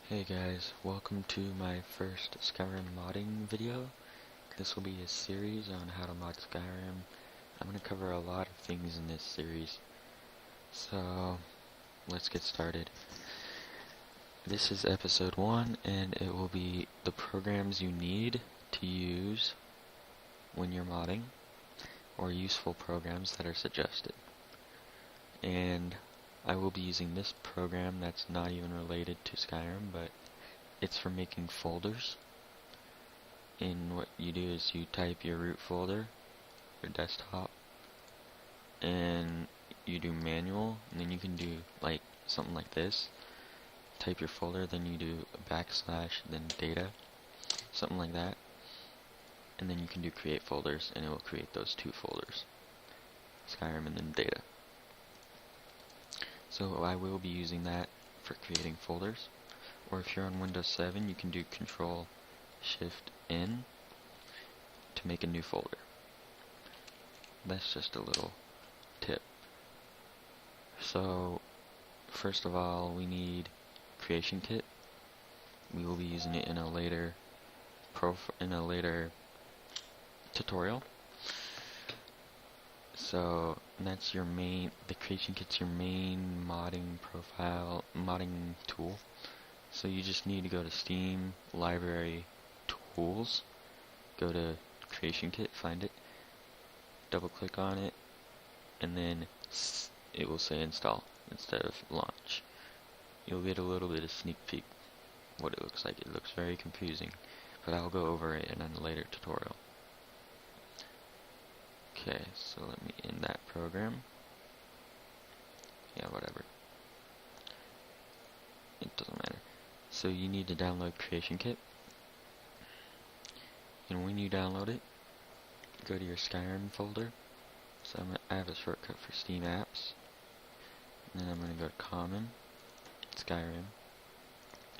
Hey guys, welcome to my first Skyrim modding video. This will be a series on how to mod Skyrim. I'm going to cover a lot of things in this series. So, let's get started. This is episode 1 and it will be the programs you need to use when you're modding, or useful programs that are suggested. And I will be using this program that's not even related to Skyrim, but it's for making folders. And what you do is you type your root folder, your desktop, and you do manual, and then you can do like something like this. Type your folder, then you do a backslash, then data, something like that. And then you can do create folders, and it will create those two folders, Skyrim and then data. So I will be using that for creating folders. Or if you're on Windows 7, you can do Control Shift N to make a new folder. That's just a little tip. So first of all, we need Creation Kit. We will be using it in a later tutorial. So that's your main, the Creation Kit's your main modding tool. So you just need to go to Steam, Library, Tools, go to Creation Kit, find it, double click on it, and then it will say install instead of launch. You'll get a little bit of sneak peek what it looks like. It looks very confusing, but I'll go over it in a later tutorial. Okay, so let me end that program. Yeah, whatever. It doesn't matter. So you need to download Creation Kit. And when you download it, go to your Skyrim folder. So I have a shortcut for Steam apps. And then I'm going to go to Common, Skyrim.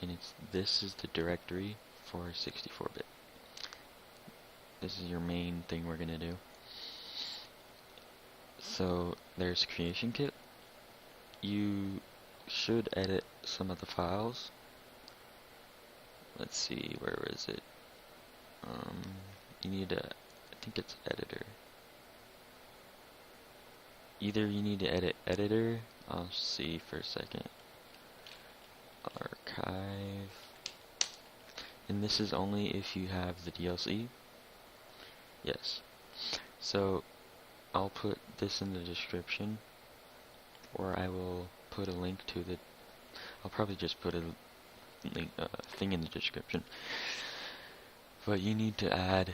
And this is the directory for 64-bit. This is your main thing we're going to do. So there's Creation Kit. You should edit some of the files. Let's see, where is it? You need to, I think it's editor. Either you need to edit editor, I'll see for a second. Archive. And this is only if you have the DLC. Yes. So I'll put this in the description, or I will put a link to the, I'll probably just put a link, thing in the description. But you need to add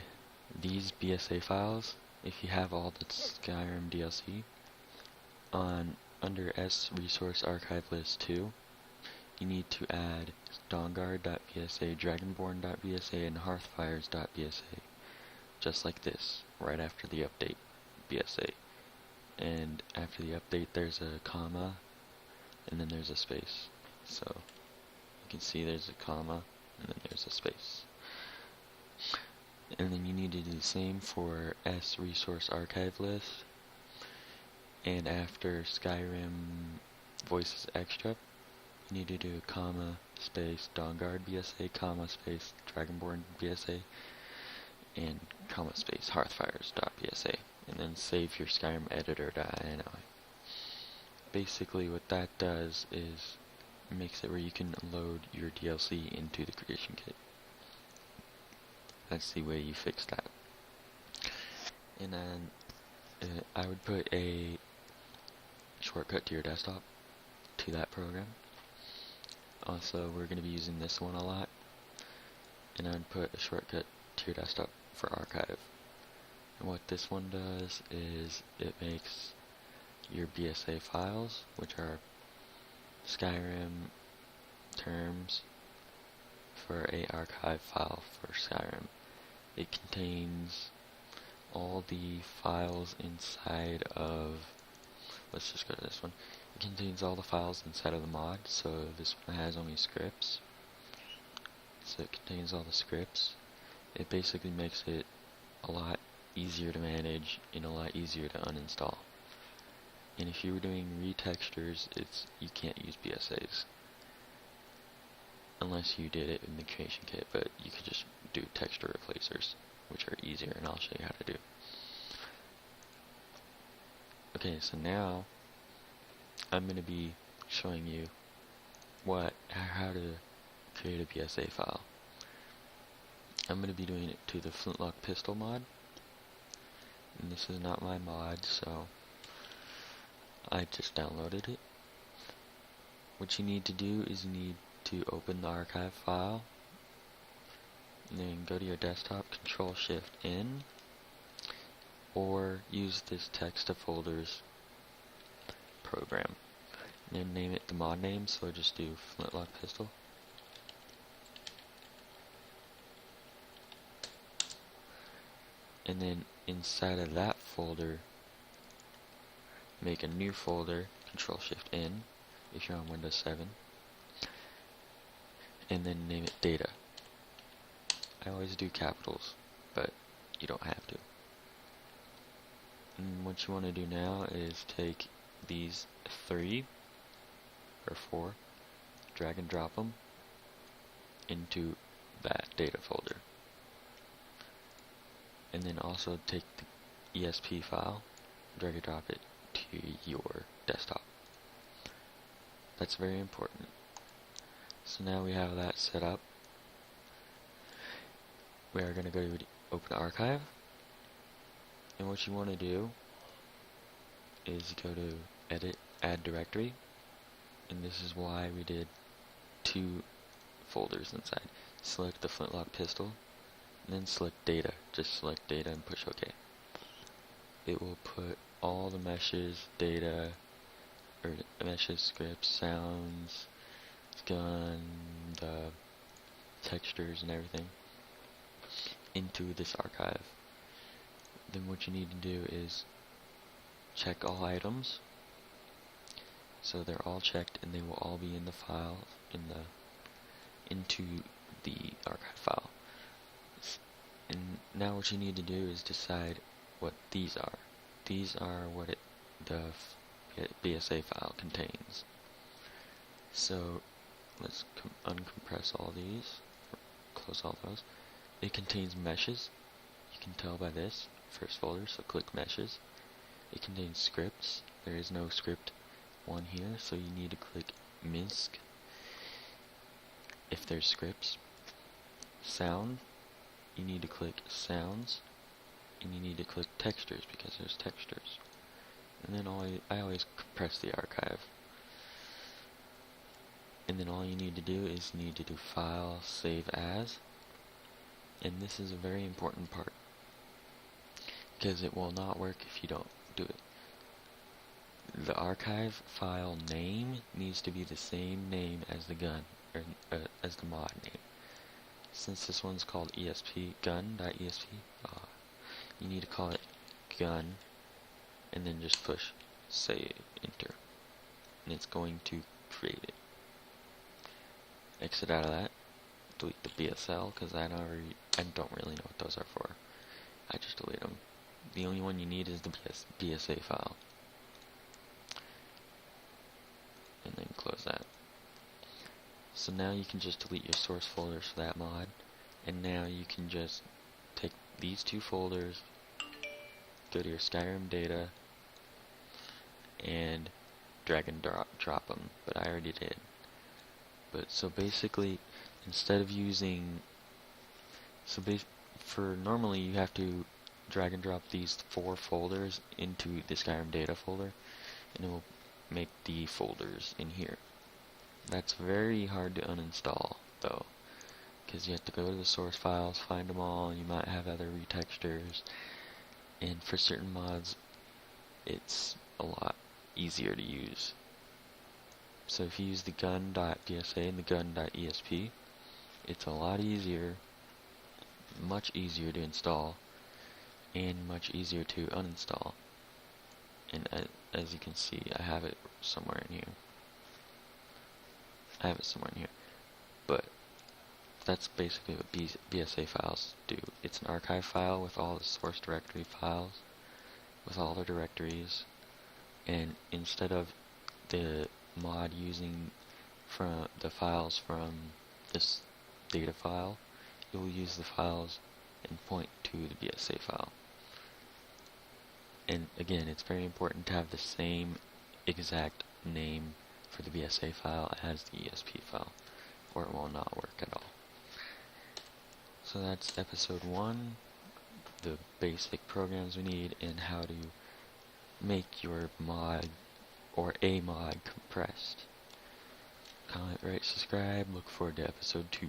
these BSA files if you have all the Skyrim DLC under S Resource Archive List 2. You need to add Dawnguard.bsa, Dragonborn.bsa, and Hearthfires.bsa, just like this, right after the update BSA. And after the update there's a comma, and then there's a space. So you can see there's a comma, and then there's a space. And then you need to do the same for S Resource Archive List. And after Skyrim Voices Extra, you need to do a comma, space, Dawnguard BSA, comma, space, Dragonborn BSA, and comma, space, Hearthfires.bsa. And then save your Skyrim editor.ini. Basically what that does is makes it where you can load your DLC into the Creation Kit. That's the way you fix that. And then I would put a shortcut to your desktop to that program. Also, we're going to be using this one a lot. And I would put a shortcut to your desktop for archive. And what this one does is it makes your BSA files, which are Skyrim terms, for a archive file for Skyrim. It contains all the files inside of, let's just go to this one. It contains all the files inside of the mod, so this one has only scripts. So it contains all the scripts. It basically makes it a lot easier to manage and a lot easier to uninstall. And if you were doing retextures, you can't use BSAs. unless you did it in the creation kit, but you could just do texture replacers, which are easier, and I'll show you how to do. Okay, so now I'm going to be showing you how to create a BSA file. I'm going to be doing it to the Flintlock pistol mod, and this is not my mod, so I just downloaded it. What you need to do is you need to open the archive file, and then go to your desktop, Control-Shift-N, or use this text to folders program. And then name it the mod name, so just do Flintlock pistol. And then inside of that folder, make a new folder, Control-Shift-N, if you're on Windows 7, and then name it data. I always do capitals, but you don't have to. And what you want to do now is take these 3 or 4, drag and drop them into that data folder. And then also take the ESP file, drag and drop it to your desktop. That's very important. So now we have that set up. We are going to go to Open Archive. And what you want to do is go to Edit, Add Directory. And this is why we did 2 folders inside. Select the Flintlock pistol, and then select Data. Just select Data and push OK. It will put all the meshes, data, or meshes, scripts, sounds, gun, the textures and everything into this archive. Then what you need to do is check all items, so they're all checked and they will all be in the file into the archive file. And now what you need to do is decide what these are. These are what the BSA file contains. So let's uncompress all these, close all those. It contains meshes. You can tell by this first folder, so click meshes. It contains scripts. There is no script 1 here, so you need to click MISC if there's scripts. Sound, you need to click sounds, and you need to click textures because there's textures. And then I always compress the archive. And then all you need to do is you need to do File, Save As. And this is a very important part, because it will not work if you don't do it. The archive file name needs to be the same name as the gun, or as the mod name. Since this one's called ESP, gun.esp, you need to call it gun, and then just push save, enter, and it's going to create it. Exit out of that, delete the BSL, because I don't really know what those are for. I just delete them. The only one you need is the BSA file. And then close that. So now you can just delete your source folders for that mod, and now you can just take these 2 folders, go to your Skyrim data, and drag and drop them, but I already did. But so basically, instead of using, for normally you have to drag and drop these 4 folders into the Skyrim data folder, and it will make the folders in here. That's very hard to uninstall though, because you have to go to the source files, find them all, and you might have other retextures, and for certain mods it's a lot easier to use. So if you use the gun.bsa and the gun.esp, it's a lot easier, much easier to install, and much easier to uninstall. And as you can see, I have it somewhere in here. But that's basically what BSA files do. It's an archive file with all the source directory files, with all the directories, and instead of the mod using from the files from this data file, it will use the files and point to the BSA file. And again, it's very important to have the same exact name for the BSA file as the ESP file, or it will not work at all. So that's episode 1, the basic programs we need and how to make your mod or a mod compressed. Comment, rate, subscribe, look forward to episode 2.